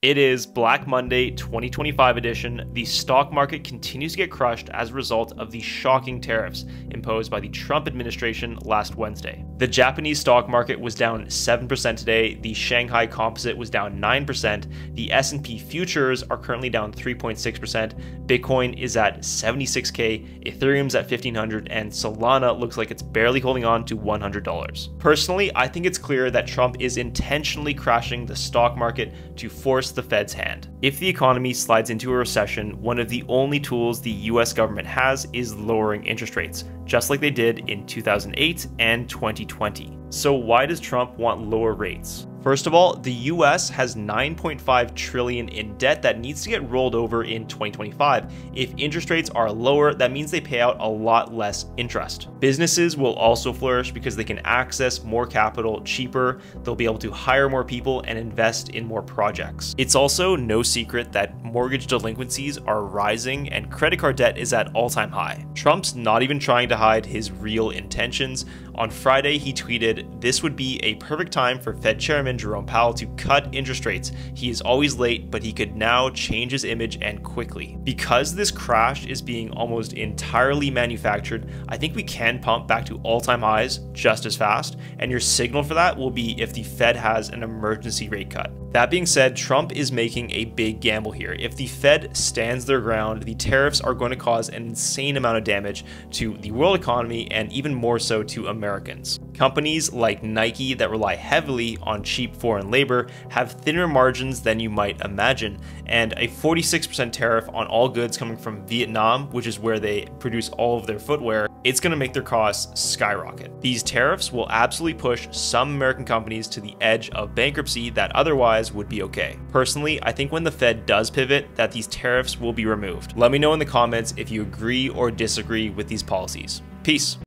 It is Black Monday 2025 edition. The stock market continues to get crushed as a result of the shocking tariffs imposed by the Trump administration last Wednesday. The Japanese stock market was down 7% today. The Shanghai Composite was down 9%. The S&P futures are currently down 3.6%. Bitcoin is at 76K, Ethereum's at 1,500, and Solana looks like it's barely holding on to $100. Personally, I think it's clear that Trump is intentionally crashing the stock market to force the Fed's hand. If the economy slides into a recession, one of the only tools the US government has is lowering interest rates, just like they did in 2008 and 2020. So why does Trump want lower rates? First of all, the US has $9.5 trillion in debt that needs to get rolled over in 2025. If interest rates are lower, that means they pay out a lot less interest. Businesses will also flourish because they can access more capital cheaper. They'll be able to hire more people and invest in more projects. It's also no secret that mortgage delinquencies are rising and credit card debt is at all-time high. Trump's not even trying to hide his real intentions. On Friday, he tweeted, "This would be a perfect time for Fed Chairman Jerome Powell to cut interest rates. He is always late, but he could now change his image and quickly." Because this crash is being almost entirely manufactured, I think we can pump back to all-time highs just as fast, and your signal for that will be if the Fed has an emergency rate cut. That being said, Trump is making a big gamble here. If the Fed stands their ground, the tariffs are going to cause an insane amount of damage to the world economy and even more so to Americans. Companies like Nike that rely heavily on cheap foreign labor have thinner margins than you might imagine, and a 46% tariff on all goods coming from Vietnam, which is where they produce all of their footwear, it's going to make their costs skyrocket. These tariffs will absolutely push some American companies to the edge of bankruptcy that otherwise would be okay. Personally, I think when the Fed does pivot, that these tariffs will be removed. Let me know in the comments if you agree or disagree with these policies. Peace.